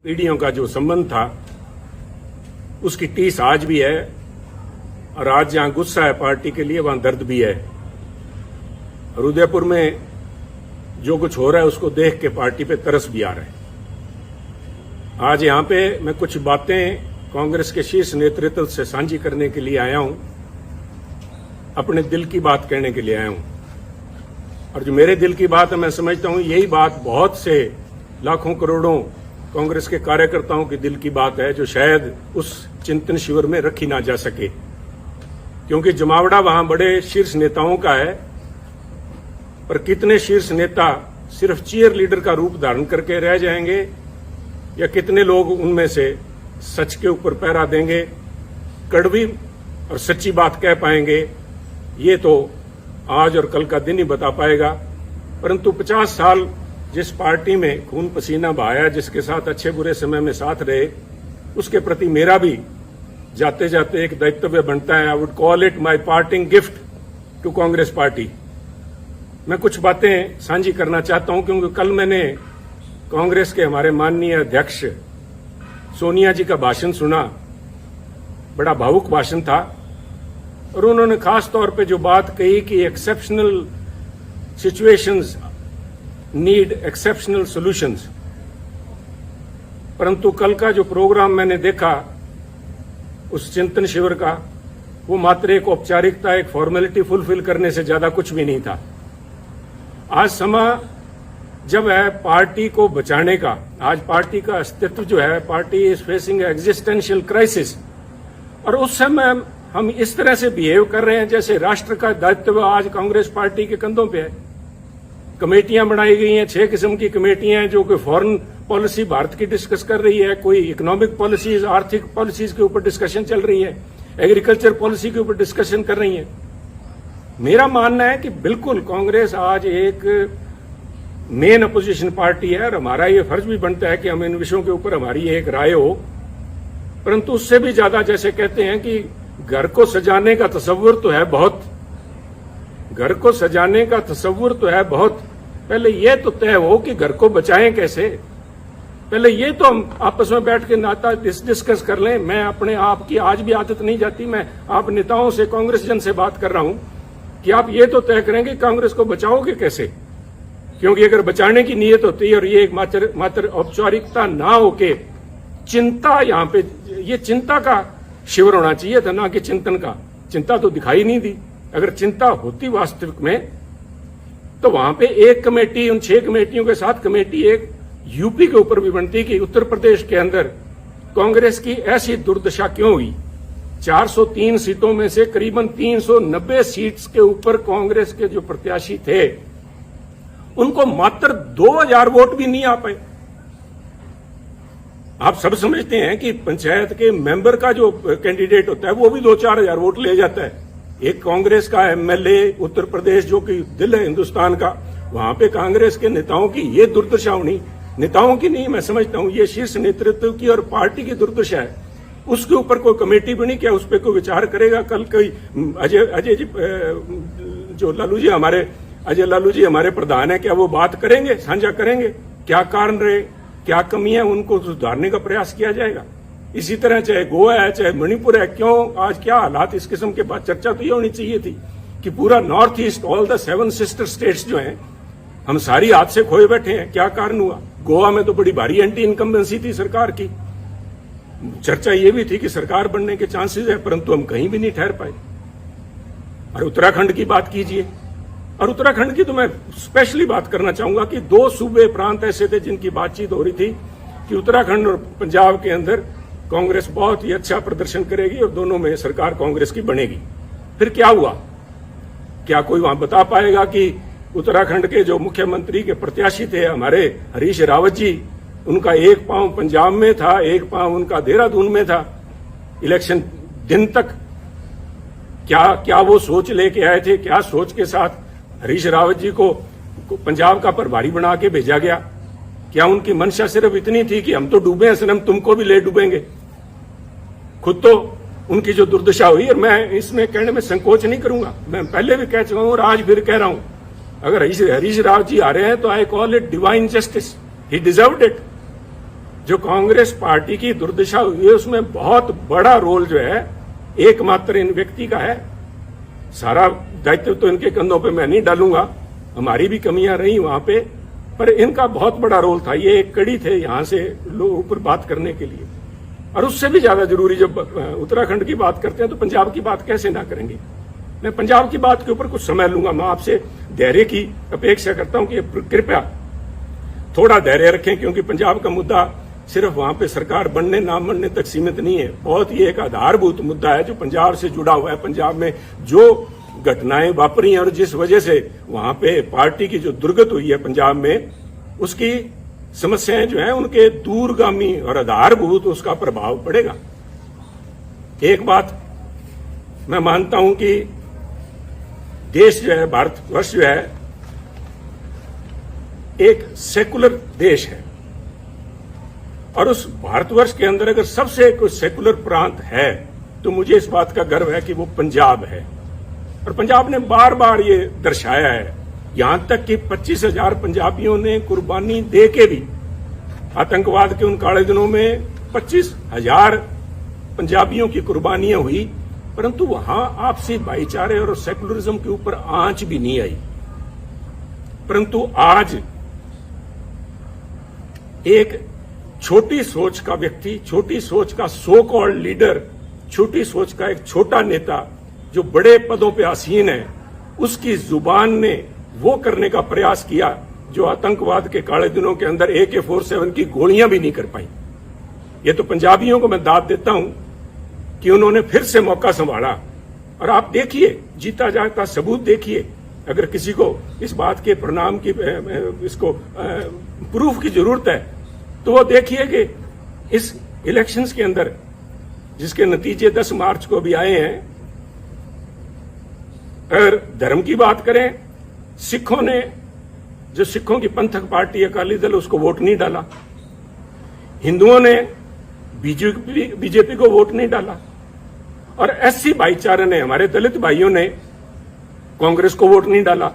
पीढ़ियों का जो संबंध था उसकी टीस आज भी है और आज जहां गुस्सा है पार्टी के लिए वहां दर्द भी है। और उदयपुर में जो कुछ हो रहा है उसको देख के पार्टी पे तरस भी आ रहा है। आज यहां पे मैं कुछ बातें कांग्रेस के शीर्ष नेतृत्व से साझी करने के लिए आया हूं, अपने दिल की बात कहने के लिए आया हूं। और जो मेरे दिल की बात है मैं समझता हूं यही बात बहुत से लाखों करोड़ों कांग्रेस के कार्यकर्ताओं के दिल की बात है जो शायद उस चिंतन शिविर में रखी ना जा सके, क्योंकि जमावड़ा वहां बड़े शीर्ष नेताओं का है। पर कितने शीर्ष नेता सिर्फ चीयर लीडर का रूप धारण करके रह जाएंगे या कितने लोग उनमें से सच के ऊपर पहरा देंगे, कड़वी और सच्ची बात कह पाएंगे, ये तो आज और कल का दिन ही बता पाएगा। परंतु 50 साल जिस पार्टी में खून पसीना बहाया, जिसके साथ अच्छे बुरे समय में साथ रहे, उसके प्रति मेरा भी जाते जाते एक दायित्व बनता है। I would call it my parting gift to Congress party. मैं कुछ बातें साझी करना चाहता हूं क्योंकि कल मैंने कांग्रेस के हमारे माननीय अध्यक्ष सोनिया जी का भाषण सुना। बड़ा भावुक भाषण था और उन्होंने खास तौर पे जो बात कही कि exceptional situations need exceptional solutions. परंतु कल का जो प्रोग्राम मैंने देखा उस चिंतन शिविर का, वो मात्र एक औपचारिकता, एक फॉर्मेलिटी फुलफिल करने से ज्यादा कुछ भी नहीं था। आज समय जब है पार्टी को बचाने का, आज पार्टी का अस्तित्व जो है, party is facing existential crisis, और उस समय हम इस तरह से बिहेव कर रहे हैं जैसे राष्ट्र का दायित्व आज कांग्रेस पार्टी के कंधों पे है। कमेटियां बनाई गई हैं, 6 किस्म की कमेटियां हैं, जो कि फॉरेन पॉलिसी भारत की डिस्कस कर रही है, कोई इकोनॉमिक पॉलिसीज, आर्थिक पॉलिसीज के ऊपर डिस्कशन चल रही है, एग्रीकल्चर पॉलिसी के ऊपर डिस्कशन कर रही है। मेरा मानना है कि बिल्कुल कांग्रेस आज एक मेन अपोजिशन पार्टी है और हमारा ये फर्ज भी बनता है कि हम इन विषयों के ऊपर हमारी एक राय हो। परंतु उससे भी ज्यादा, जैसे कहते हैं कि घर को सजाने का तस्वुर तो है बहुत, घर को सजाने का तस्वुर तो है बहुत, पहले यह तो तय हो कि घर को बचाएं कैसे। पहले ये तो हम आपस में बैठ के नाता डिस्कस कर लें। मैं अपने आप की आज भी आदत नहीं जाती, मैं आप नेताओं से, कांग्रेस जन से बात कर रहा हूं कि आप ये तो तय करेंगे कांग्रेस को बचाओगे कैसे, क्योंकि अगर बचाने की नीयत होती है और ये एक मात्र औपचारिकता ना होके चिंता, यहां पे ये चिंता का शिविर होना चाहिए था, ना कि चिंतन का। चिंता तो दिखाई नहीं दी। अगर चिंता होती वास्तविक में तो वहां पे एक कमेटी, उन 6 कमेटियों के साथ कमेटी एक यूपी के ऊपर भी बनती कि उत्तर प्रदेश के अंदर कांग्रेस की ऐसी दुर्दशा क्यों हुई। 403 सीटों में से करीबन 390 सीट्स के ऊपर कांग्रेस के जो प्रत्याशी थे उनको मात्र 2000 वोट भी नहीं आ पाए। आप सब समझते हैं कि पंचायत के मेंबर का जो कैंडिडेट होता है वो भी 2-4 हजार वोट ले जाता है। एक कांग्रेस का एमएलए उत्तर प्रदेश, जो कि दिल है हिंदुस्तान का, वहां पे कांग्रेस के नेताओं की ये दुर्दशा होनी, नेताओं की नहीं, मैं समझता हूं ये शीर्ष नेतृत्व की और पार्टी की दुर्दशा है। उसके ऊपर कोई कमेटी बनी, क्या उस पर कोई विचार करेगा? कल कोई अजय जी, जो लालू जी हमारे, अजय लालू जी हमारे प्रधान है, क्या वो बात करेंगे, साझा करेंगे क्या कारण रहे, क्या कमियां, उनको सुधारने का प्रयास किया जाएगा। इसी तरह चाहे गोवा है, चाहे मणिपुर है, क्यों आज क्या हालात, इस किस्म के बाद चर्चा तो ये होनी चाहिए थी कि पूरा north east, all the 7 sister states जो हैं, हम सारी हाथ से खोए बैठे हैं। क्या कारण हुआ? गोवा में तो बड़ी भारी एंटी इनकम्बेंसी थी सरकार की, चर्चा ये भी थी कि सरकार बनने के चांसेस है, परंतु हम कहीं भी नहीं ठहर पाए। और उत्तराखंड की बात कीजिए, और उत्तराखंड की तो मैं स्पेशली बात करना चाहूंगा कि 2 सूबे प्रांत ऐसे थे जिनकी बातचीत हो रही थी कि उत्तराखंड और पंजाब के अंदर कांग्रेस बहुत ही अच्छा प्रदर्शन करेगी और दोनों में सरकार कांग्रेस की बनेगी। फिर क्या हुआ? क्या कोई वहां बता पाएगा कि उत्तराखंड के जो मुख्यमंत्री के प्रत्याशी थे हमारे हरीश रावत जी, उनका एक पांव पंजाब में था, एक पांव उनका देहरादून में था इलेक्शन दिन तक। क्या वो सोच लेके आए थे? क्या सोच के साथ हरीश रावत जी को पंजाब का प्रभारी बना के भेजा गया? क्या उनकी मंशा सिर्फ इतनी थी कि हम तो डूबे हैं सनम, तुमको भी ले डूबेंगे? खुद तो उनकी जो दुर्दशा हुई, और मैं इसमें कहने में संकोच नहीं करूंगा, मैं पहले भी कह चुका हूं और आज फिर कह रहा हूं, अगर हरीश रावत जी आ रहे हैं तो I call it divine justice, he deserved it. जो कांग्रेस पार्टी की दुर्दशा हुई है उसमें बहुत बड़ा रोल जो है एकमात्र इन व्यक्ति का है। सारा दायित्व तो इनके कंधों पे मैं नहीं डालूंगा, हमारी भी कमियां रही वहां पे, पर इनका बहुत बड़ा रोल था। ये एक कड़ी थे यहां से लोगों पर बात करने के लिए। और उससे भी ज्यादा जरूरी, जब उत्तराखंड की बात करते हैं तो पंजाब की बात कैसे ना करेंगे। मैं पंजाब की बात के ऊपर कुछ समय लूंगा। मैं आपसे धैर्य की अपेक्षा करता हूं कि कृपया थोड़ा धैर्य रखें, क्योंकि पंजाब का मुद्दा सिर्फ वहां पे सरकार बनने ना बनने तक सीमित नहीं है। बहुत ही एक आधारभूत मुद्दा है जो पंजाब से जुड़ा हुआ है। पंजाब में जो घटनाएं वापरी हैं और जिस वजह से वहां पे पार्टी की जो दुर्गत हुई है पंजाब में, उसकी समस्याएं जो हैं उनके दूरगामी और आधारभूत उसका प्रभाव पड़ेगा। एक बात मैं मानता हूं कि देश जो है, भारतवर्ष जो है, एक सेकुलर देश है और उस भारतवर्ष के अंदर अगर सबसे कोई सेकुलर प्रांत है तो मुझे इस बात का गर्व है कि वो पंजाब है। और पंजाब ने बार बार ये दर्शाया है, यहां तक कि 25,000 पंजाबियों ने कुर्बानी दे के भी, आतंकवाद के उन काले दिनों में 25,000 पंजाबियों की कुर्बानियां हुई, परंतु वहां आपसी भाईचारे और सेकुलरिज्म के ऊपर आंच भी नहीं आई। परंतु आज एक छोटी सोच का व्यक्ति, छोटी सोच का सो कॉल्ड लीडर, छोटी सोच का एक छोटा नेता जो बड़े पदों पे आसीन है, उसकी जुबान ने वो करने का प्रयास किया जो आतंकवाद के काले दिनों के अंदर AK-47 की गोलियां भी नहीं कर पाई। ये तो पंजाबियों को मैं दाद देता हूं कि उन्होंने फिर से मौका संभाला। और आप देखिए, जीता जागता सबूत देखिए। अगर किसी को इस बात के परिणाम की, इसको प्रूफ की जरूरत है तो वो देखिए कि इस इलेक्शंस के अंदर जिसके नतीजे 10 मार्च को भी आए हैं, अगर धर्म की बात करें, सिखों ने, जो सिखों की पंथक पार्टी अकाली दल, उसको वोट नहीं डाला। हिंदुओं ने बीजेपी को वोट नहीं डाला। और SC भाईचारे ने, हमारे दलित भाइयों ने कांग्रेस को वोट नहीं डाला।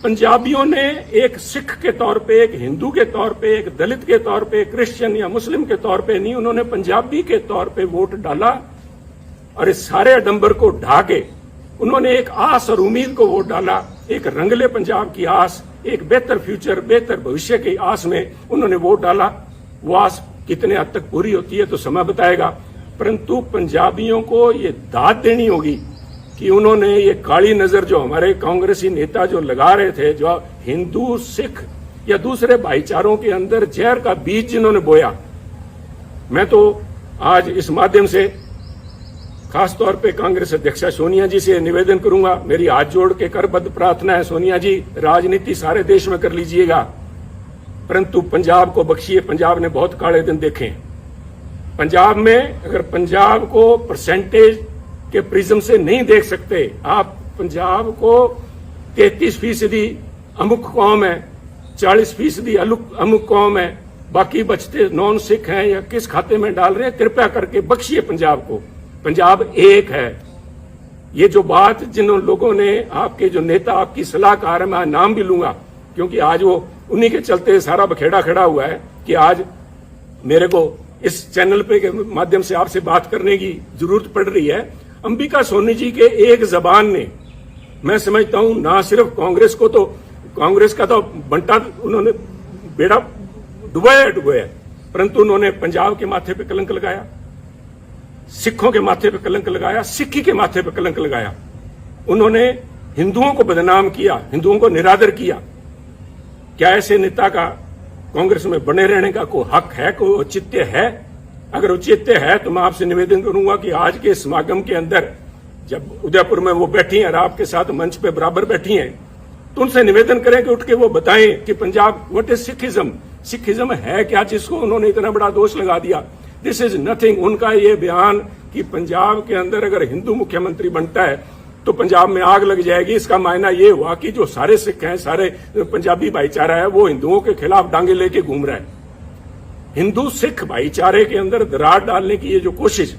पंजाबियों ने एक सिख के तौर पे, एक हिंदू के तौर पे, एक दलित के तौर पे, क्रिश्चियन या मुस्लिम के तौर पे नहीं, उन्होंने पंजाबी के तौर पे वोट डाला। और इस सारे आडंबर को ढा के उन्होंने एक आस और उम्मीद को वोट डाला, एक रंगले पंजाब की आस, एक बेहतर फ्यूचर, बेहतर भविष्य की आस में उन्होंने वोट डाला। वो आस कितने हद तक पूरी होती है तो समय बताएगा, परंतु पंजाबियों को ये दाद देनी होगी कि उन्होंने ये काली नजर जो हमारे कांग्रेसी नेता जो लगा रहे थे, जो हिंदू, सिख या दूसरे भाईचारों के अंदर जहर का बीज जिन्होंने बोया, मैं तो आज इस माध्यम से खासतौर पे कांग्रेस अध्यक्षा सोनिया जी से निवेदन करूंगा, मेरी हाथ जोड़ के करबद्ध प्रार्थना है, सोनिया जी, राजनीति सारे देश में कर लीजिएगा, परंतु पंजाब को बख्शिए। पंजाब ने बहुत काले दिन देखे। पंजाब में अगर पंजाब को परसेंटेज के प्रिज्म से नहीं देख सकते आप, पंजाब को 33% अमुक कौम है, 40% अमुक कौम है, बाकी बचते नॉन सिख हैं या किस खाते में डाल रहे हैं, कृपया करके बख्शिए पंजाब को। पंजाब एक है। ये जो बात जिन लोगों ने, आपके जो नेता, आपकी सलाहकार है, मैं नाम भी लूंगा क्योंकि आज वो उन्हीं के चलते सारा बखेड़ा खड़ा हुआ है कि आज मेरे को इस चैनल पे के माध्यम से आपसे बात करने की जरूरत पड़ रही है। अंबिका सोनी जी के एक जबान ने, मैं समझता हूं, ना सिर्फ कांग्रेस को, तो कांग्रेस का तो बंटा उन्होंने बेड़ा डुबाया, परंतु उन्होंने पंजाब के माथे पे कलंक लगाया, सिखों के माथे पे कलंक लगाया, सिक्खी के माथे पे कलंक लगाया। उन्होंने हिंदुओं को बदनाम किया, हिंदुओं को निरादर किया। क्या ऐसे नेता का कांग्रेस में बने रहने का कोई हक है, कोई औचित्य है? अगर औचित्य है तो मैं आपसे निवेदन करूंगा कि आज के समागम के अंदर, जब उदयपुर में वो बैठी हैं और आपके साथ मंच पे बराबर बैठी हैं, तो उनसे निवेदन करें कि उठ के वो बताएं कि Punjab, what is Sikhism, Sikhism है क्या जिसको उन्होंने इतना बड़ा दोष लगा दिया। This is nothing. उनका ये बयान कि पंजाब के अंदर अगर हिंदू मुख्यमंत्री बनता है तो पंजाब में आग लग जाएगी, इसका मायना ये हुआ कि जो सारे सिख हैं, सारे पंजाबी भाईचारा है, वो हिंदुओं के खिलाफ डांगे लेके घूम रहा है। हिंदू सिख भाईचारे के अंदर दरार डालने की ये जो कोशिश,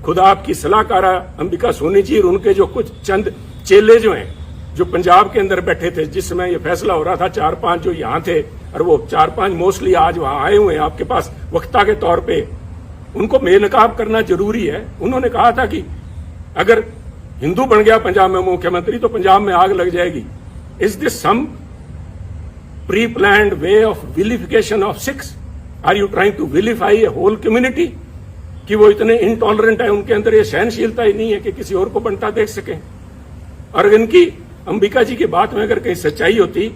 खुदा आपकी सलाहकारा अंबिका सोनी जी और उनके जो कुछ चंद चेले जो हैं, जो पंजाब के अंदर बैठे थे, जिस समय ये फैसला हो रहा था, 4-5 जो यहां थे, और वो 4-5 मोस्टली आज वहां आए हुए हैं आपके पास वक्ता के तौर पे, उनको बेनकाब करना जरूरी है। उन्होंने कहा था कि अगर हिंदू बन गया पंजाब में मुख्यमंत्री तो पंजाब में आग लग जाएगी। Is this some pre planned way of vilification of Sikhs? Are you trying to vilify a whole community? कि वो इतने इनटॉलरेंट है, उनके अंदर ये सहनशीलता ही नहीं है कि किसी और को बनता देख सके। और इनकी अंबिका जी की बात में अगर कहीं सच्चाई होती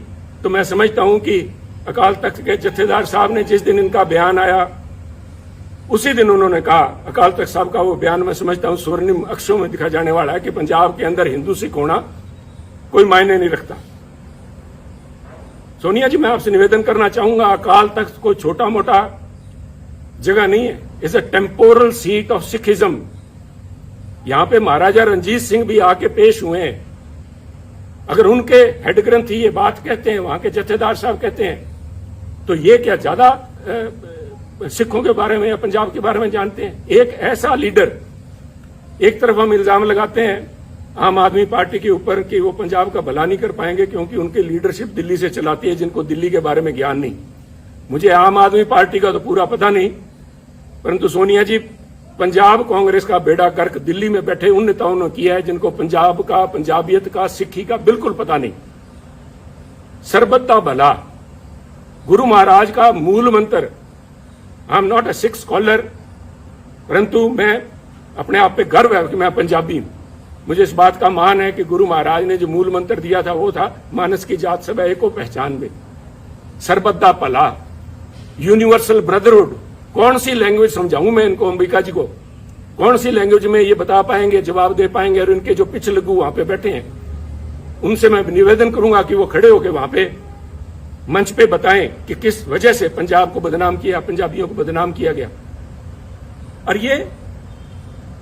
तो मैं समझता हूं कि अकाल तख्त के जत्थेदार साहब ने जिस दिन इनका बयान आया उसी दिन उन्होंने कहा, अकाल तख्त साहब का वो बयान मैं समझता हूं स्वर्णिम अक्षरों में दिखा जाने वाला है कि पंजाब के अंदर हिंदू सिख होना कोई मायने नहीं रखता। सोनिया जी, मैं आपसे निवेदन करना चाहूंगा, अकाल तख्त कोई छोटा मोटा जगह नहीं है, is a temporal seat of Sikhism. यहां पे महाराजा रणजीत सिंह भी आके पेश हुए हैं। अगर उनके हेड ग्रंथी ये बात कहते हैं, वहां के जत्थेदार साहब कहते हैं, तो ये क्या ज्यादा सिखों के बारे में या पंजाब के बारे में जानते हैं? एक ऐसा लीडर, एक तरफ हम इल्जाम लगाते हैं आम आदमी पार्टी के ऊपर कि वो पंजाब का भला नहीं कर पाएंगे क्योंकि उनकी लीडरशिप दिल्ली से चलाती है, जिनको दिल्ली के बारे में ज्ञान नहीं। मुझे आम आदमी पार्टी का तो पूरा पता नहीं, परंतु सोनिया जी, पंजाब कांग्रेस का बेड़ा गर्क दिल्ली में बैठे उन नेताओं ने किया है जिनको पंजाब का, पंजाबियत का, सिक्खी का बिल्कुल पता नहीं। सरबत दा भला, गुरु महाराज का मूल मंत्र। I am not a Sikh scholar, परंतु मैं अपने आप पे गर्व है कि मैं पंजाबी हूं। मुझे इस बात का मान है कि गुरु महाराज ने जो मूल मंत्र दिया था वो था, मानस की जात सब एको पहचान में, सरबत दा भला, यूनिवर्सल ब्रदरहुड। कौन सी लैंग्वेज समझाऊं मैं इनको, अंबिका जी को? कौन सी लैंग्वेज में ये बता पाएंगे, जवाब दे पाएंगे? और इनके जो पिछ लगू वहां पे बैठे हैं, उनसे मैं निवेदन करूंगा कि वो खड़े होकर वहां पे मंच पे बताएं कि किस वजह से पंजाब को बदनाम किया, पंजाबियों को बदनाम किया गया। और ये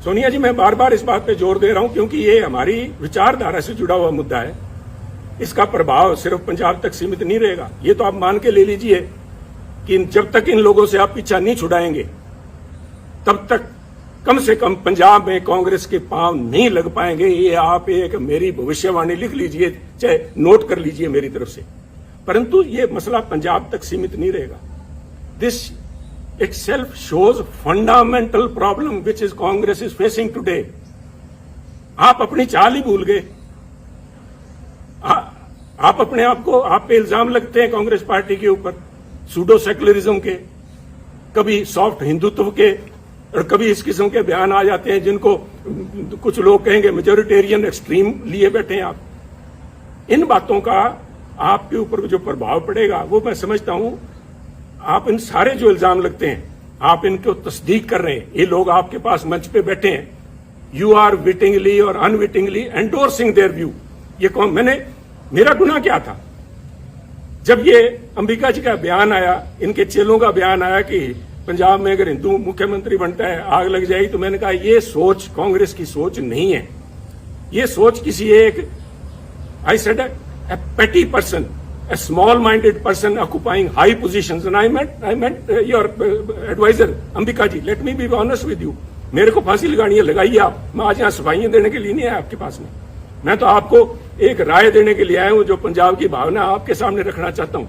सोनिया जी, मैं बार बार इस बात पे जोर दे रहा हूं क्योंकि ये हमारी विचारधारा से जुड़ा हुआ मुद्दा है। इसका प्रभाव सिर्फ पंजाब तक सीमित नहीं रहेगा। ये तो आप मान के ले लीजिए कि जब तक इन लोगों से आप पीछा नहीं छुड़ाएंगे तब तक कम से कम पंजाब में कांग्रेस के पांव नहीं लग पाएंगे। ये आप एक मेरी भविष्यवाणी लिख लीजिए, चाहे नोट कर लीजिए मेरी तरफ से। परंतु ये मसला पंजाब तक सीमित नहीं रहेगा। This itself shows fundamental problem which is Congress is facing today. आप अपनी चाल ही भूल गए। आप अपने आप को, आप पे इल्जाम लगते हैं कांग्रेस पार्टी के ऊपर सूडो सेकुलरिज्म के, कभी सॉफ्ट हिंदुत्व के, और कभी इस किस्म के बयान आ जाते हैं जिनको कुछ लोग कहेंगे मेजोरिटेरियन एक्सट्रीम लिए बैठे हैं आप। इन बातों का आपके ऊपर जो प्रभाव पड़ेगा वो मैं समझता हूं, आप इन सारे जो इल्जाम लगते हैं आप इनको तस्दीक कर रहे हैं। ये लोग आपके पास मंच पे बैठे हैं, यू आर विटिंगली और अनविटिंगली एंडोर्सिंग देयर व्यू। ये कौन, मेरा गुनाह क्या था? जब ये अंबिका जी का बयान आया, इनके चेलों का बयान आया कि पंजाब में अगर हिंदू मुख्यमंत्री बनता है आग लग जाएगी, तो मैंने कहा ये सोच कांग्रेस की सोच नहीं है। ये सोच किसी एक, I said a petty person, a small-minded person occupying high positions, and I meant your advisor, Ambika ji. Let me be honest with you. मेरे को फांसी लगानी है, लगाइए आप। मैं आज यहाँ सफाइयां देने के लिए नहीं आया आपके पास में। मैं तो आपको एक राय देने के लिए आया हूं, जो पंजाब की भावना आपके सामने रखना चाहता हूं।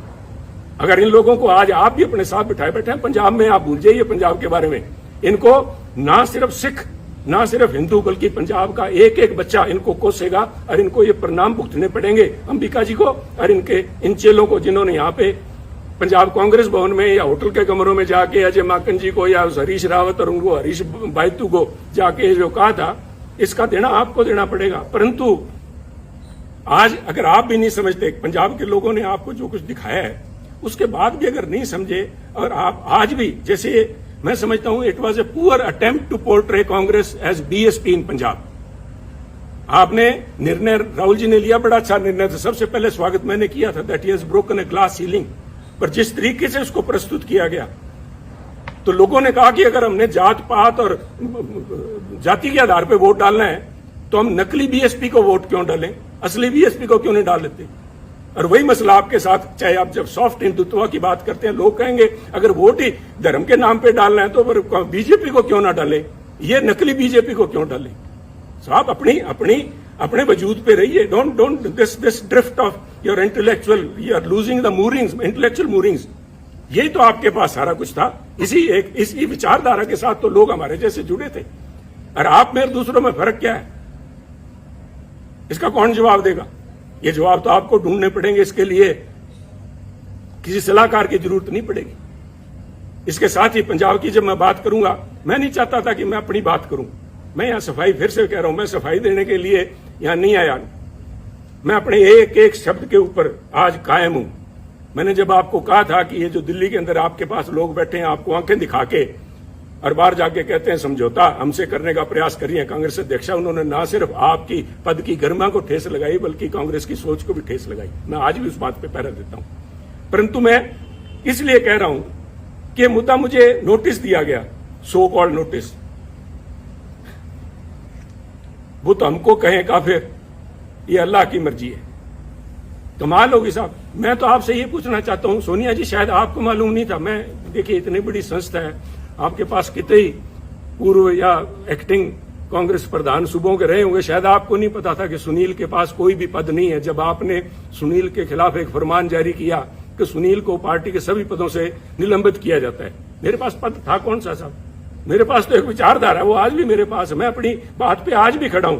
अगर इन लोगों को आज आप भी अपने साथ बिठाए बैठे हैं पंजाब में, आप भूल जाइए पंजाब के बारे में। इनको ना सिर्फ सिख, ना सिर्फ हिंदू, बल्कि पंजाब का एक एक बच्चा इनको कोसेगा और इनको ये परिणाम भुगतने पड़ेंगे, अंबिका जी को और इनके इन चेलों को, जिन्होंने यहाँ पे पंजाब कांग्रेस भवन में या होटल के कमरों में जाके अजय माकन जी को या हरीश रावत और उनको हरीश बायतू को जाके जो कहा था, इसका देना आपको देना पड़ेगा। परंतु आज अगर आप भी नहीं समझते, पंजाब के लोगों ने आपको जो कुछ दिखाया है उसके बाद भी अगर नहीं समझे, और आप आज भी, जैसे मैं समझता हूं it was a poor attempt to portray Congress as BSP in Punjab. आपने निर्णय, राहुल जी ने लिया, बड़ा अच्छा निर्णय था, सबसे पहले स्वागत मैंने किया था, that he has broken a glass ceiling. पर जिस तरीके से उसको प्रस्तुत किया गया, तो लोगों ने कहा कि अगर हमने जात पात और जाति के आधार पर वोट डालना है तो हम नकली बीएसपी को वोट क्यों डालें, असली बीएसपी को क्यों नहीं डाल लेते। और वही मसला आपके साथ, चाहे आप जब सॉफ्ट हिंदुत्व की बात करते हैं, लोग कहेंगे अगर वोट ही धर्म के नाम पे डालना है तो फिर बीजेपी को क्यों ना डाले, ये नकली बीजेपी को क्यों डाले। तो आप अपनी अपने वजूद पे रहिए। Don't this drift of your intellectual, you are losing the moorings, intellectual moorings. यही तो आपके पास सारा कुछ था। इसी विचारधारा के साथ तो लोग हमारे जैसे जुड़े थे। और आप में दूसरों में फर्क क्या है, इसका कौन जवाब देगा? ये जवाब तो आपको ढूंढने पड़ेंगे। इसके लिए किसी सलाहकार की जरूरत नहीं पड़ेगी। इसके साथ ही पंजाब की जब मैं बात करूंगा, मैं नहीं चाहता था कि मैं अपनी बात करूं। मैं यहां सफाई, फिर से कह रहा हूं, मैं सफाई देने के लिए यहां नहीं आया। मैं अपने एक एक शब्द के ऊपर आज कायम हूं। मैंने जब आपको कहा था कि ये जो दिल्ली के अंदर आपके पास लोग बैठे हैं, आपको आंखें दिखा के और बाहर जाके कहते हैं समझौता हमसे करने का प्रयास करिए कांग्रेस अध्यक्षा, उन्होंने ना सिर्फ आपकी पद की गरिमा को ठेस लगाई बल्कि कांग्रेस की सोच को भी ठेस लगाई। मैं आज भी उस बात पे पहरा देता हूं। परंतु मैं इसलिए कह रहा हूं कि मुद्दा मुझे नोटिस दिया गया, सो कॉल्ड नोटिस, वो तो हमको कहें काफिर, ये अल्लाह की मर्जी है। कमाल होगी साहब। मैं तो आपसे ये पूछना चाहता हूं, सोनिया जी शायद आपको मालूम नहीं था, मैं देखिए इतनी बड़ी संस्था है, आपके पास कितने ही पूर्व या एक्टिंग कांग्रेस प्रधान सूबों के रहे होंगे, शायद आपको नहीं पता था कि सुनील के पास कोई भी पद नहीं है। जब आपने सुनील के खिलाफ एक फरमान जारी किया कि सुनील को पार्टी के सभी पदों से निलंबित किया जाता है, मेरे पास पद था कौन सा साहब? मेरे पास तो एक विचारधारा है, वो आज भी मेरे पास है। मैं अपनी बात पे आज भी खड़ा हूं।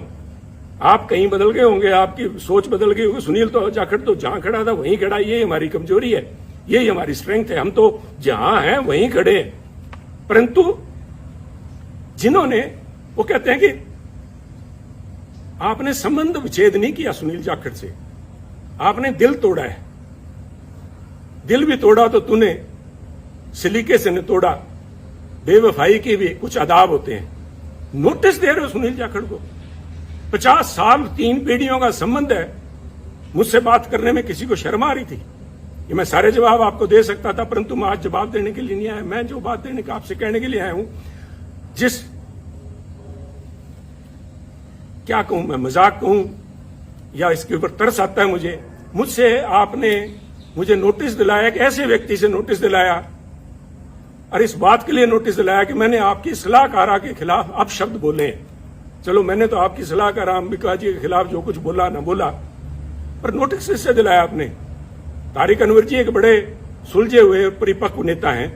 आप कहीं बदल गए होंगे, आपकी सोच बदल गई होगी। सुनील तो जाखड़ तो जहां खड़ा था वहीं खड़ा। ये हमारी कमजोरी है, यही हमारी स्ट्रेंथ है। हम तो जहां हैं वहीं खड़े हैं। परंतु जिन्होंने, वो कहते हैं कि आपने संबंध विच्छेद नहीं किया सुनील जाखड़ से, आपने दिल तोड़ा है। दिल भी तोड़ा तो तूने सलीके से न तोड़ा। बेवफाई के भी कुछ आदाब होते हैं। नोटिस दे रहे हो सुनील जाखड़ को। 50 साल 3 पीढ़ियों का संबंध है। मुझसे बात करने में किसी को शर्म आ रही थी? ये मैं सारे जवाब आपको दे सकता था, परंतु मैं आज जवाब देने के लिए नहीं आया। मैं जो बात देने का आपसे कहने के लिए आया हूं, जिस, क्या कहूं मैं, मजाक कहूं या इसके ऊपर तरस आता है मुझे, मुझसे आपने मुझे नोटिस दिलाया, एक ऐसे व्यक्ति से नोटिस दिलाया, और इस बात के लिए नोटिस दिलाया कि मैंने आपकी सलाहकारा के खिलाफ अपशब्द बोले हैं। चलो, मैंने तो आपकी सलाहकार अंबिका जी के खिलाफ जो कुछ बोला ना बोला, पर नोटिस इससे दिलाया आपने। तारिक अनवर जी एक बड़े सुलझे हुए परिपक्व नेता हैं।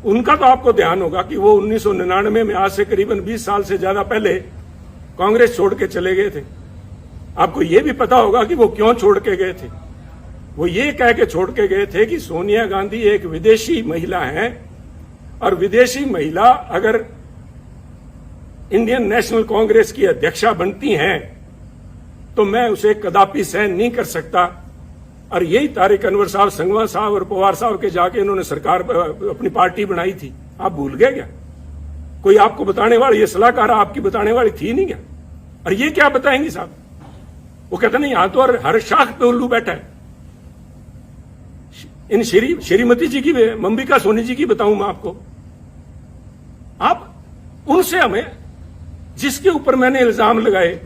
उनका तो आपको ध्यान होगा कि वो 1999 में, आज से करीबन 20 साल से ज्यादा पहले, कांग्रेस छोड़ के चले गए थे। आपको ये भी पता होगा कि वो क्यों छोड़ के गए थे। वो ये कह के छोड़ के गए थे कि सोनिया गांधी एक विदेशी महिला हैं, और विदेशी महिला अगर इंडियन नेशनल कांग्रेस की अध्यक्षा बनती हैं तो मैं उसे कदापि सहन नहीं कर सकता। और यही तारिक अनवर साहब, संगवा साहब और पवार साहब के जाके इन्होंने सरकार, अपनी पार्टी बनाई थी। आप भूल गए क्या? कोई आपको बताने वाली, ये सलाहकार आपकी बताने वाली थी नहीं क्या? और ये क्या बताएंगी साहब? वो कहते नहीं, यहां तो और हर शाख पे उल्लू बैठा है। इन श्रीमती जी की, अंबिका सोनी जी की बताऊं मैं आपको। आप उनसे, हमें जिसके ऊपर मैंने इल्जाम लगाए,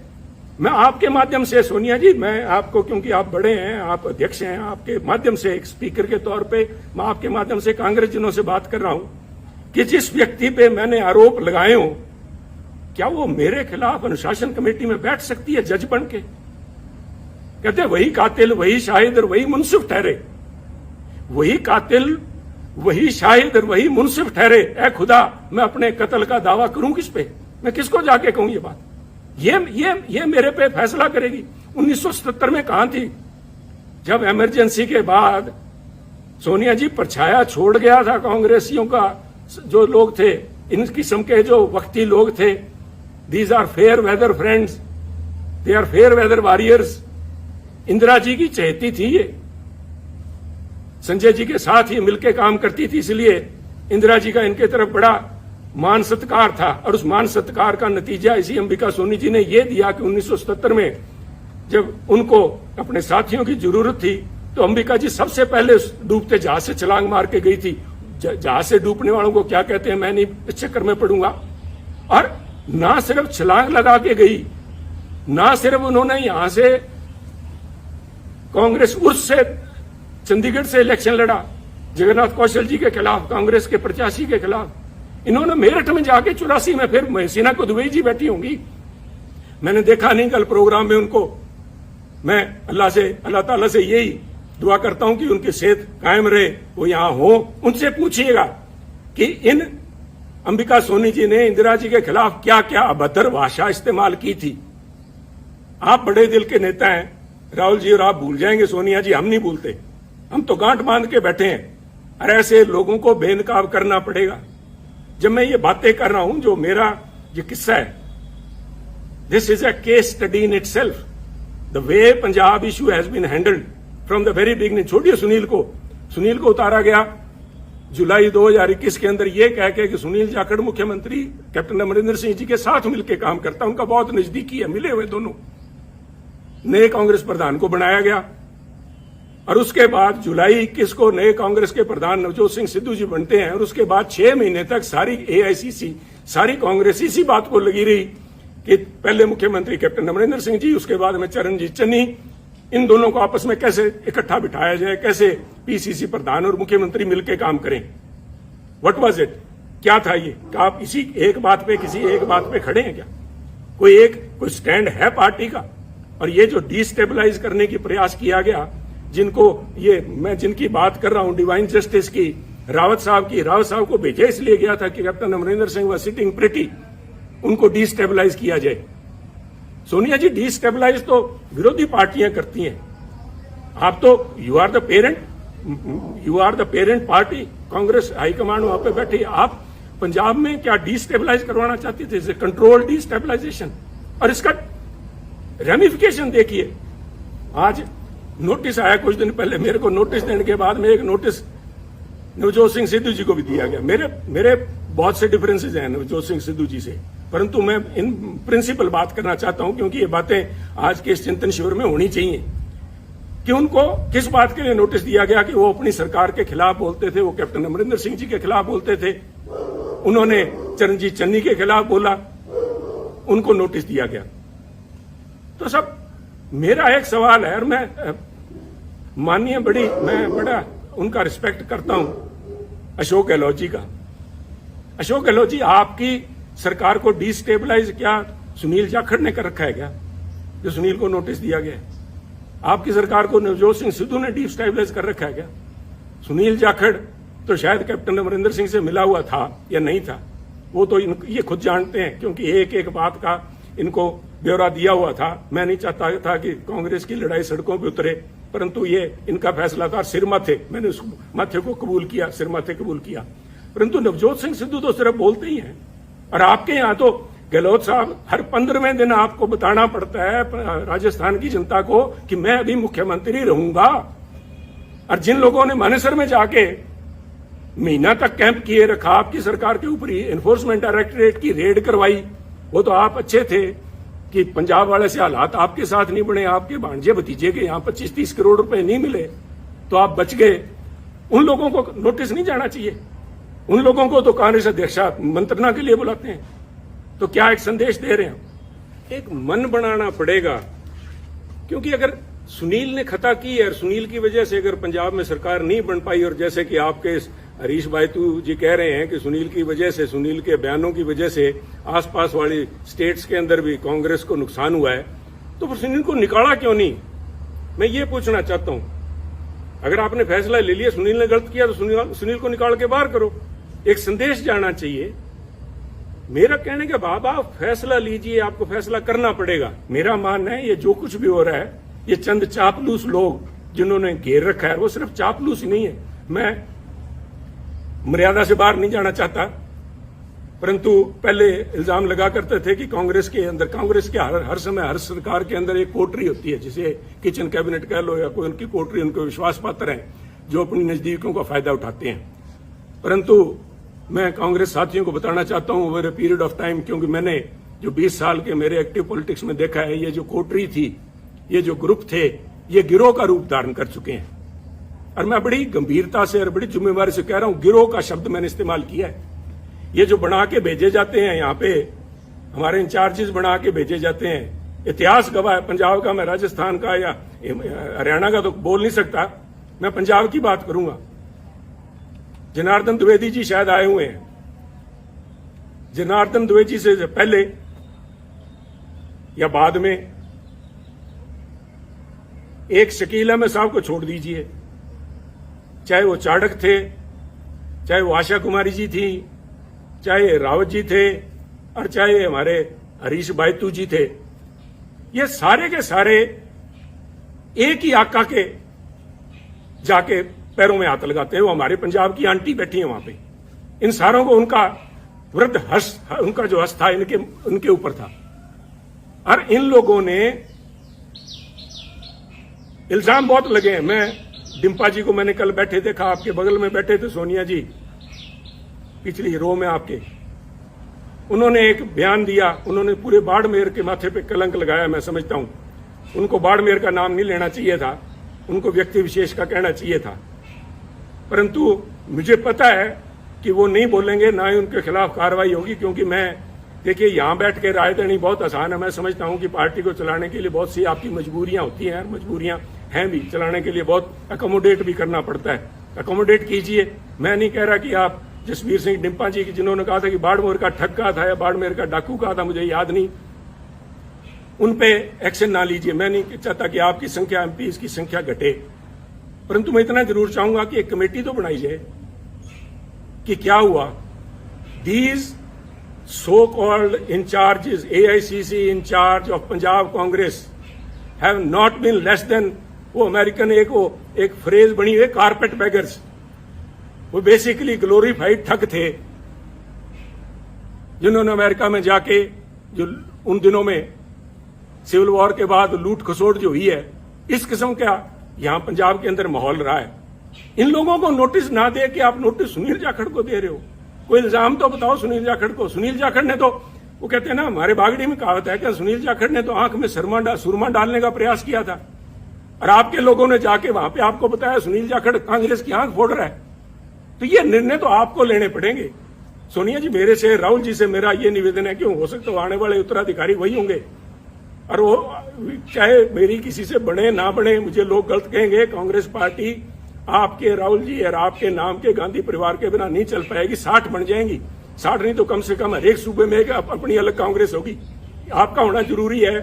मैं आपके माध्यम से, सोनिया जी, मैं आपको, क्योंकि आप बड़े हैं, आप अध्यक्ष हैं, आपके माध्यम से एक स्पीकर के तौर पे मैं आपके माध्यम से कांग्रेस जनों से बात कर रहा हूं कि जिस व्यक्ति पे मैंने आरोप लगाए हो, क्या वो मेरे खिलाफ अनुशासन कमेटी में बैठ सकती है जज बन के? कहते वही कातिल, वही शाहिद और वही मुंसिफ ठहरे। वही कातिल, वही शाहिद और वही मुंसिफ ठहरे। ए खुदा, मैं अपने कत्ल का दावा करूं किस पे? मैं किसको जाके कहूं ये बात? ये मेरे पे फैसला करेगी। 1977 में कहां थी जब इमरजेंसी के बाद सोनिया जी परछाया छोड़ गया था कांग्रेसियों का? जो लोग थे, इन किस्म के जो वक्ती लोग थे, these are fair weather friends, they are fair weather warriors. Indira ji की चहेती थी ये, संजय जी के साथ ही मिलकर काम करती थी, इसलिए इंदिरा जी का इनके तरफ बड़ा मान सत्कार था। और उस मान सत्कार का नतीजा इसी अंबिका सोनी जी ने यह दिया कि 1977 में जब उनको अपने साथियों की जरूरत थी तो अंबिका जी सबसे पहले डूबते जहाज से छलांग मार के गई थी। जहाज से डूबने वालों को क्या कहते हैं मैं नहीं इस चक्कर में पड़ूंगा। और ना सिर्फ छलांग लगा के गई, ना सिर्फ उन्होंने यहां से कांग्रेस उर्स से चंडीगढ़ से इलेक्शन लड़ा जगन्नाथ कौशल जी के खिलाफ, कांग्रेस के प्रत्याशी के खिलाफ। इन्होंने मेरठ में जाके 84 में, फिर महसीना को दुबई जी बैठी होंगी, मैंने देखा नहीं कल प्रोग्राम में उनको। मैं अल्लाह ताला से यही दुआ करता हूं कि उनकी सेहत कायम रहे, वो यहां हो। उनसे पूछिएगा कि इन अंबिका सोनी जी ने इंदिरा जी के खिलाफ क्या क्या अभद्र भाषा इस्तेमाल की थी। आप बड़े दिल के नेता हैं राहुल जी, और आप भूल जाएंगे सोनिया जी, हम नहीं भूलते। हम तो गांठ बांध के बैठे हैं, और ऐसे लोगों को बेनकाब करना पड़ेगा। जब मैं ये बातें कर रहा हूं, जो मेरा ये किस्सा है, this is a case study in itself, the way Punjab issue has been handled from the very beginning. छोड़िए सुनील को उतारा गया जुलाई 2021 के अंदर ये कह के कि सुनील जाखड़ मुख्यमंत्री कैप्टन अमरिंदर सिंह जी के साथ मिलकर काम करता, उनका बहुत नजदीकी है, मिले हुए दोनों। नए कांग्रेस प्रधान को बनाया गया, और उसके बाद जुलाई 21 को नए कांग्रेस के प्रधान नवजोत सिंह सिद्धू जी बनते हैं, और उसके बाद 6 महीने तक सारी एआईसीसी, सारी कांग्रेस इसी बात को लगी रही कि पहले मुख्यमंत्री कैप्टन अमरिंदर सिंह जी, उसके बाद में चरणजीत चन्नी, इन दोनों को आपस में कैसे इकट्ठा बिठाया जाए, कैसे पीसीसी प्रधान और मुख्यमंत्री मिलकर काम करें। व्हाट वाज इट, क्या था ये? क्या आप इसी एक बात पे, किसी एक बात पे खड़े हैं क्या? कोई स्टैंड है पार्टी का? और ये जो डिस्टेबलाइज करने की प्रयास किया गया, मैं जिनकी बात कर रहा हूं डिवाइन जस्टिस की, रावत साहब को भेजा इसलिए गया था कि कैप्टन अमरिंदर सिंह व सिटिंग प्रिटी, उनको डिस्टेबलाइज किया जाए। सोनिया जी, डिस्टेबलाइज तो विरोधी पार्टियां करती हैं। आप तो you are the parent party, Congress high command वहां पे बैठी। आप पंजाब में क्या डिस्टेबलाइज करवाना चाहती थे? Control destabilisation. और इसका रेमिफिकेशन देखिए। आज नोटिस आया कुछ दिन पहले मेरे को, नोटिस देने के बाद में एक नोटिस नवजोत सिंह सिद्धू जी को भी दिया गया। मेरे बहुत से डिफरेंसेज हैं नवजोत सिंह सिद्धू जी से, परंतु मैं इन प्रिंसिपल बात करना चाहता हूं, क्योंकि ये बातें आज के इस चिंतन शिविर में होनी चाहिए कि उनको किस बात के लिए नोटिस दिया गया कि वो अपनी सरकार के खिलाफ बोलते थे, वो कैप्टन अमरिंदर सिंह जी के खिलाफ बोलते थे, उन्होंने चरणजीत चन्नी के खिलाफ बोला, उनको नोटिस दिया गया। तो सब मेरा एक सवाल है, और मैं बड़ा उनका रिस्पेक्ट करता हूं, अशोक गहलोत जी का। अशोक गहलोत जी, आपकी सरकार को डिस्टेबलाइज क्या सुनील जाखड़ ने कर रखा है क्या, जो सुनील को नोटिस दिया गया? आपकी सरकार को नवजोत सिंह सिद्धू ने डिस्टेबलाइज कर रखा है क्या? सुनील जाखड़ तो शायद कैप्टन अमरिंदर सिंह से मिला हुआ था या नहीं था, वो तो ये खुद जानते हैं, क्योंकि एक एक बात का इनको ब्यौरा दिया हुआ था। मैं नहीं चाहता था कि कांग्रेस की लड़ाई सड़कों पर उतरे, परंतु ये इनका फैसला था। सिर माथे, मैंने उस माथे को कबूल किया, सिर माथे कबूल किया। परंतु नवजोत सिंह सिद्धू तो सिर्फ बोलते ही हैं, और आपके यहां तो गहलोत साहब हर 15वें दिन आपको बताना पड़ता है राजस्थान की जनता को कि मैं अभी मुख्यमंत्री रहूंगा। और जिन लोगों ने मानेसर में जाके महीना तक कैंप किए रखा, आपकी सरकार के ऊपर ही एनफोर्समेंट डायरेक्टरेट की रेड करवाई, वो तो आप अच्छे थे कि पंजाब वाले से हालात आपके साथ नहीं बने, आपके भांजे भतीजे के यहां 25-30 करोड़ रुपए नहीं मिले तो आप बच गए। उन लोगों को नोटिस नहीं जाना चाहिए? उन लोगों को तो कांग्रेस अध्यक्ष मंत्रणा के लिए बुलाते हैं। तो क्या एक संदेश दे रहे हैं? एक मन बनाना पड़ेगा, क्योंकि अगर सुनील ने खता की है और सुनील की वजह से अगर पंजाब में सरकार नहीं बन पाई, और जैसे कि आपके हरीश बायतू जी कह रहे हैं कि सुनील की वजह से, सुनील के बयानों की वजह से आसपास वाली स्टेट्स के अंदर भी कांग्रेस को नुकसान हुआ है, तो फिर सुनील को निकाला क्यों नहीं? मैं ये पूछना चाहता हूं। अगर आपने फैसला ले लिया सुनील ने गलत किया तो सुनील को निकाल के बाहर करो। एक संदेश जाना चाहिए। मेरा कहने के बाद आप फैसला लीजिए, आपको फैसला करना पड़ेगा। मेरा मानना है ये जो कुछ भी हो रहा है, ये चंद चापलूस लोग जिन्होंने घेर रखा है, वो सिर्फ चापलूस ही नहीं है। मैं मर्यादा से बाहर नहीं जाना चाहता, परंतु पहले इल्जाम लगा करते थे कि कांग्रेस के हर समय हर सरकार के अंदर एक कोटरी होती है, जिसे किचन कैबिनेट कह लो या कोई उनकी कोटरी, उनके विश्वास पात्र हैं जो अपनी नजदीकों का फायदा उठाते हैं। परंतु मैं कांग्रेस साथियों को बताना चाहता हूं over a period of time, क्योंकि मैंने जो 20 साल के मेरे एक्टिव पॉलिटिक्स में देखा है, ये जो कोटरी थी, ये जो ग्रुप थे, ये गिरोह का रूप धारण कर चुके हैं। और मैं बड़ी गंभीरता से और बड़ी जिम्मेवारी से कह रहा हूं, गिरोह का शब्द मैंने इस्तेमाल किया है। ये जो बना के भेजे जाते हैं यहाँ पे, हमारे इंचार्जेस बना के भेजे जाते हैं, इतिहास गवाह है पंजाब का, मैं राजस्थान का या हरियाणा का तो बोल नहीं सकता, मैं पंजाब की बात करूंगा। जनार्दन द्विवेदी जी शायद आए हुए हैं। जनार्दन द्विवेदी से पहले या बाद में, एक शकील अहमद साहब को छोड़ दीजिए, चाहे वो चाणक्य थे, चाहे वो आशा कुमारी जी थी, चाहे रावत जी थे, और चाहे हमारे हरीश बायतू जी थे, ये सारे के सारे एक ही आका के जाके पैरों में हाथ लगाते हैं। वो हमारे पंजाब की आंटी बैठी है वहां पे, इन सारों को उनका वृद्ध उनका जो हस्त था उनके ऊपर था। और इन लोगों ने इल्जाम बहुत लगे हैं। मैं डिम्पा जी को मैंने कल बैठे देखा, आपके बगल में बैठे थे सोनिया जी, पिछली रो में आपके, उन्होंने एक बयान दिया, उन्होंने पूरे बाड़मेर के माथे पे कलंक लगाया। मैं समझता हूं उनको बाड़मेर का नाम नहीं लेना चाहिए था, उनको व्यक्ति विशेष का कहना चाहिए था, परंतु मुझे पता है कि वो नहीं बोलेंगे, ना ही उनके खिलाफ कार्रवाई होगी। क्योंकि मैं देखिए यहां बैठ के राय देनी बहुत आसान है। मैं समझता हूं कि पार्टी को चलाने के लिए बहुत सी आपकी मजबूरियां होती हैं, मजबूरियां हैं भी, चलाने के लिए बहुत अकोमोडेट भी करना पड़ता है। अकोमोडेट कीजिए। मैं नहीं कह रहा कि आप जसवीर सिंह डिम्पा जी की, जिन्होंने कहा था कि बाड़मेर का ठग्गा था या बाड़मेर का डाकू कहा था, मुझे याद नहीं, उन पे एक्शन ना लीजिए। मैं नहीं चाहता कि आपकी संख्या, एमपीज की संख्या घटे, परंतु मैं इतना जरूर चाहूंगा कि एक कमेटी तो बनाई जाए कि क्या हुआ। These so called incharges, AICC incharge of Punjab Congress have not been less than, वो अमेरिकन एक फ्रेज बनी हुई, कारपेट बेगर्स। वो बेसिकली ग्लोरीफाइड ठग थे, जिन्होंने अमेरिका में जाके, जो उन दिनों में सिविल वॉर के बाद लूट खसोट जो हुई है, इस किस्म का यहां पंजाब के अंदर माहौल रहा है। इन लोगों को नोटिस ना दे कि आप नोटिस सुनील जाखड़ को दे रहे हो। कोई इल्जाम तो बताओ सुनील जाखड़ को। सुनील जाखड़ ने तो, वो कहते हैं ना, हमारे बागड़ी में कहावत है कि सुनील जाखड़ ने तो आंख में सुरमा डालने का प्रयास किया था, और आपके लोगों ने जाके वहां पे आपको बताया सुनील जाखड़ कांग्रेस की आंख फोड़ रहा है। तो ये निर्णय तो आपको लेने पड़ेंगे। सोनिया जी, मेरे से, राहुल जी से मेरा ये निवेदन है कि हो सकता है आने वाले उत्तराधिकारी वही होंगे, और वो चाहे मेरी किसी से बने ना बने, मुझे लोग गलत कहेंगे, कांग्रेस पार्टी आपके, राहुल जी और आपके नाम के गांधी परिवार के बिना नहीं चल पाएगी। 60 बन जाएंगी, 60 नहीं तो कम से कम हर एक सूबे में एक अपनी अलग कांग्रेस होगी। आपका होना जरूरी है,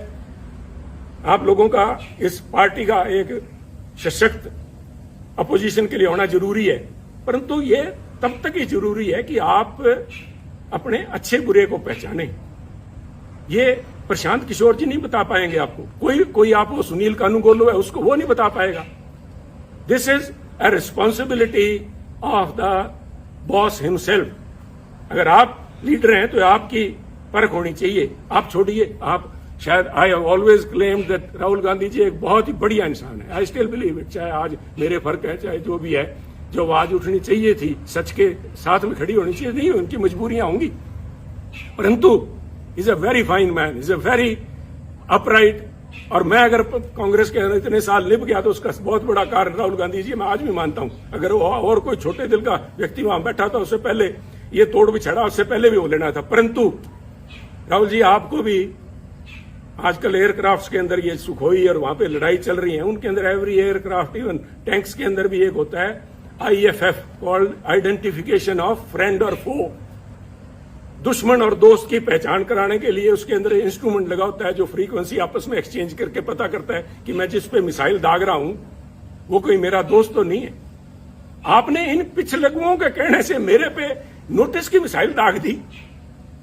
आप लोगों का इस पार्टी का एक सशक्त अपोजिशन के लिए होना जरूरी है। परंतु ये तब तक ही जरूरी है कि आप अपने अच्छे बुरे को पहचाने। ये प्रशांत किशोर जी नहीं बता पाएंगे आपको, कोई आप वो सुनील कानूगोलो है उसको वो नहीं बता पाएगा। This is a responsibility of the boss himself. अगर आप लीडर हैं तो आपकी परख होनी चाहिए। आप छोड़िए, आप शायद, I have always claimed that Rahul Gandhi ji एक बहुत ही बढ़िया इंसान है। I still believe it. चाहे आज मेरे फर्क है, चाहे जो भी है, जो आवाज उठनी चाहिए थी, सच के साथ में खड़ी होनी चाहिए, नहीं, उनकी मजबूरियां होंगी, परंतु is a very fine man, is a very upright. और मैं अगर कांग्रेस के अंदर इतने साल निभ गया तो उसका बहुत बड़ा कारण राहुल गांधी जी, मैं आज भी मानता हूं। अगर वो और कोई छोटे दिल का व्यक्ति वहां बैठा था, उससे पहले ये तोड़ बिछड़ा, उससे पहले भी वो लेना था। परंतु राहुल जी, आपको भी आजकल एयरक्राफ्ट के अंदर ये सुखोई और वहां पे लड़ाई चल रही है, उनके अंदर एवरी एयरक्राफ्ट, इवन टैंक्स के अंदर भी एक होता है IFF, called identification of friend और फो। दुश्मन और दोस्त की पहचान कराने के लिए उसके अंदर इंस्ट्रूमेंट लगा होता है, जो फ्रीक्वेंसी आपस में एक्सचेंज करके पता करता है कि मैं जिस पे मिसाइल दाग रहा हूं वो कोई मेरा दोस्त तो नहीं है। आपने इन पिछलगुओं के कहने से मेरे पे नोटिस की मिसाइल दाग दी।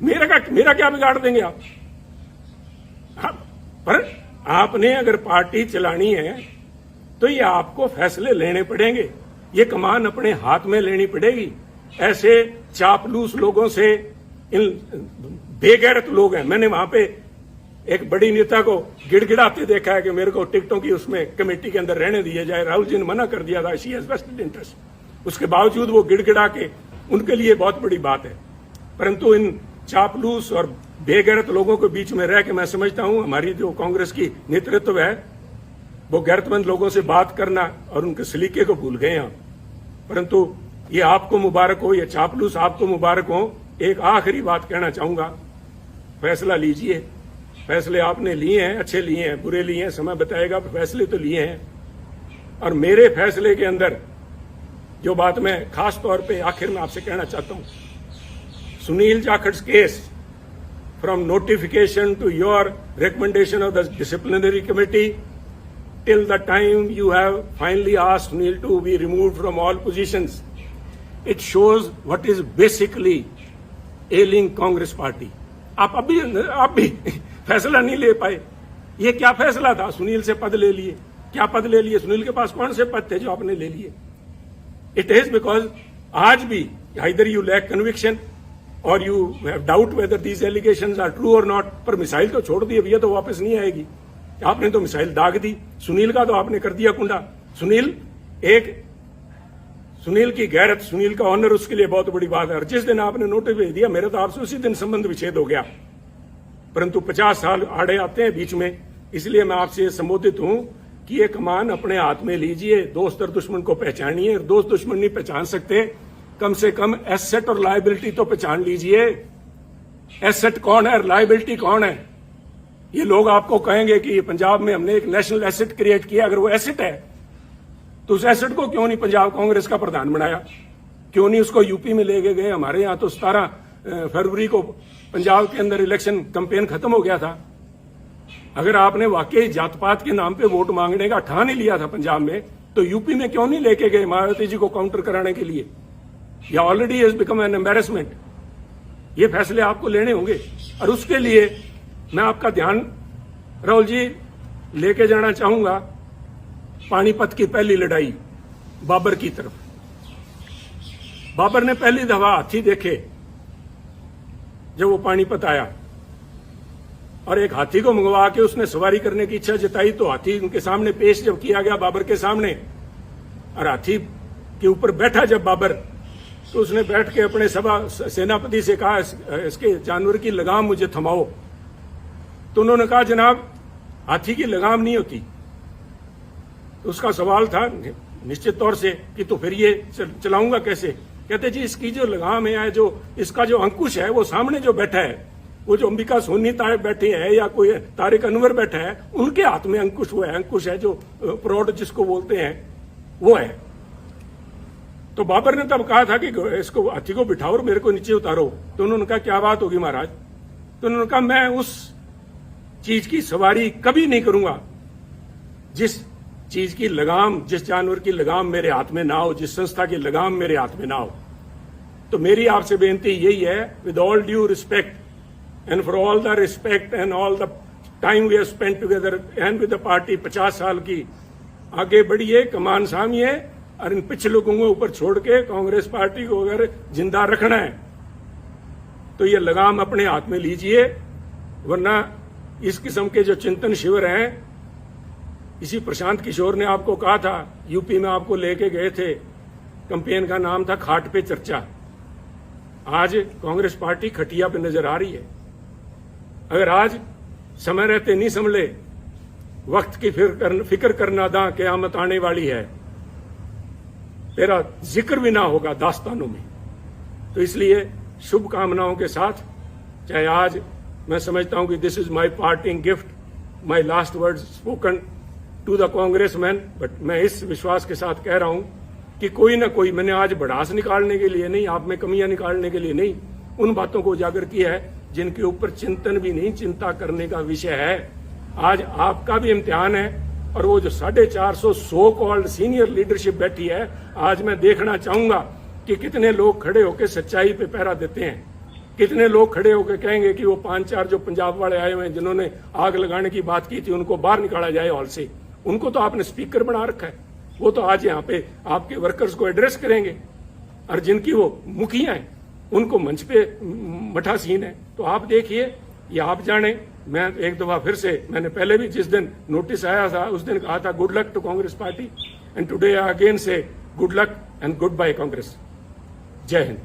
मेरा क्या बिगाड़ देंगे आप? पर आपने अगर पार्टी चलानी है तो ये आपको फैसले लेने पड़ेंगे, ये कमान अपने हाथ में लेनी पड़ेगी। ऐसे चापलूस लोगों से, इन बेगैरत लोग हैं। मैंने वहां पे एक बड़ी नेता को गिड़गिड़ाते देखा है कि मेरे को टिकटों की उसमें कमेटी के अंदर रहने दिया जाए। राहुल जी ने मना कर दिया था, शी हैज वेस्टेड इंटरेस्ट। उसके बावजूद वो गिड़गिड़ा के, उनके लिए बहुत बड़ी बात है। परंतु इन चापलूस और बेगैरत लोगों के बीच में रह के मैं समझता हूं हमारी जो कांग्रेस की नेतृत्व है वो गैरतमंद लोगों से बात करना और उनके सलीके को भूल गए हैं। परंतु ये आपको मुबारक हो, ये चापलूस आपको मुबारक हो। एक आखिरी बात कहना चाहूंगा, फैसला लीजिए। फैसले आपने लिए हैं, अच्छे लिए हैं, बुरे लिए हैं, समय बताएगा, फैसले तो लिए हैं। और मेरे फैसले के अंदर जो बात मैं खास तौर पे आखिर में आपसे कहना चाहता हूं, Sunil Jakhar case from notification to your recommendation of the disciplinary committee till the time you have finally asked Sunil to be removed from all positions. It shows what is basically ailing Congress party. आप भी फैसला नहीं ले पाए. ये क्या फैसला था? सुनील से पद ले लिए. क्या पद ले लिए? सुनील के पास कौन से पद थे जो आपने ले लिए? It is because आज भी either you lack conviction or you have doubt whether these allegations are true or not. पर मिसाइल तो छोड़ दी, अब ये तो वापस नहीं आएगी. आपने तो मिसाइल दाग दी. सुनील का तो आपने कर दिया कुंडा. सुनील की गैरत, सुनील का ऑनर, उसके लिए बहुत बड़ी बात है. और जिस दिन आपने नोटिस भेज दिया, मेरा तो आपसे उसी दिन संबंध विच्छेद हो गया. परंतु 50 साल आड़े आते हैं बीच में, इसलिए मैं आपसे संबोधित हूं कि ये कमान अपने हाथ में लीजिए. दोस्त और दुश्मन को पहचानिए. दोस्त दुश्मन नहीं पहचान सकते, कम से कम एसेट और लायबिलिटी तो पहचान लीजिए. एसेट कौन है, लायबिलिटी कौन है? ये लोग आपको कहेंगे कि पंजाब में हमने एक नेशनल एसेट क्रिएट किया. अगर वो एसेट है तो उस एसेट को क्यों नहीं पंजाब कांग्रेस का प्रधान बनाया? क्यों नहीं उसको यूपी में ले गए? हमारे यहाँ तो 17 फरवरी को पंजाब के अंदर इलेक्शन कैंपेन खत्म हो गया था. अगर आपने वाकई जात पात के नाम पे वोट मांगने का ठान ही लिया था पंजाब में, तो यूपी में क्यों नहीं लेके गए मायावती जी को काउंटर कराने के लिए? या already has become an embarrassment. ये फैसले आपको लेने होंगे. और उसके लिए मैं आपका ध्यान, राहुल जी, लेके जाना चाहूंगा पानीपत की पहली लड़ाई बाबर की तरफ. बाबर ने पहली दफा हाथी देखे जब वो पानीपत आया, और एक हाथी को मंगवा के उसने सवारी करने की इच्छा जताई. तो हाथी उनके सामने पेश जब किया गया बाबर के सामने, और हाथी के ऊपर बैठा जब बाबर, तो उसने बैठ के अपने सेनापति से कहा, इसके जानवर की लगाम मुझे थमाओ. तो उन्होंने कहा, जनाब हाथी की लगाम नहीं होती. तो उसका सवाल था निश्चित तौर से कि तो फिर ये चलाऊंगा कैसे? कहते जी, इसकी जो लगाम है, जो इसका जो अंकुश है, वो सामने जो बैठा है, वो जो अंबिका सोनी तारे बैठे हैं या कोई तारिक अनवर बैठा है, उनके हाथ में अंकुश हुआ है. अंकुश है जो प्रौढ़ जिसको बोलते हैं, वो है. तो बाबर ने तब कहा था कि इसको हाथी को बिठाओ और मेरे को नीचे उतारो. तो उन्होंने कहा, क्या बात होगी महाराज? तो उन्होंने कहा, मैं उस चीज की सवारी कभी नहीं करूंगा जिस चीज की लगाम, जिस जानवर की लगाम मेरे हाथ में ना हो, जिस संस्था की लगाम मेरे हाथ में ना हो. तो मेरी आपसे बेनती यही है, with all due respect and for all the respect and all the time we have spent together and with the party, 50 साल की, आगे बढ़िए, कमान सामिए, और इन पिछले लोगों को ऊपर छोड़ के कांग्रेस पार्टी को अगर जिंदा रखना है तो ये लगाम अपने हाथ में लीजिए. वरना इस किस्म के जो चिंतन शिविर हैं, इसी प्रशांत किशोर ने आपको कहा था, यूपी में आपको लेके गए थे, कैंपेन का नाम था खाट पे चर्चा. आज कांग्रेस पार्टी खटिया पे नजर आ रही है. अगर आज समय रहते नहीं संभले, वक्त की फिक्र करना दा क़यामत आने वाली है, तेरा जिक्र भी ना होगा दास्तानों में. तो इसलिए शुभकामनाओं के साथ, चाहे आज मैं समझता हूं कि this is my parting gift, my last word spoken to the congressman, but मैं इस विश्वास के साथ कह रहा हूं कि कोई ना कोई, मैंने आज भड़ास निकालने के लिए नहीं, आप में कमियां निकालने के लिए नहीं, उन बातों को उजागर किया है जिनके ऊपर चिंतन भी नहीं, चिंता करने का विषय है. आज आपका भी इम्तिहान है. और वो जो 450 सो कॉल्ड सीनियर लीडरशिप बैठी है, आज मैं देखना चाहूंगा कि कितने लोग खड़े होकर सच्चाई पे पहरा देते हैं. कितने लोग खड़े होकर कहेंगे कि वो 5-4 जो पंजाब वाले आए हुए हैं जिन्होंने आग लगाने की बात की थी, उनको बाहर निकाला जाए हॉल से. उनको तो आपने स्पीकर बना रखा है. वो तो आज यहाँ पे आपके वर्कर्स को एड्रेस करेंगे, और जिनकी वो मुखिया हैं उनको मंच पे मठासीन है. तो आप देखिए, या आप जाने. मैं एक दफा फिर से, मैंने पहले भी जिस दिन नोटिस आया था उस दिन कहा था, good luck to Congress party, and today I again say good luck and goodbye Congress. जय हिंद.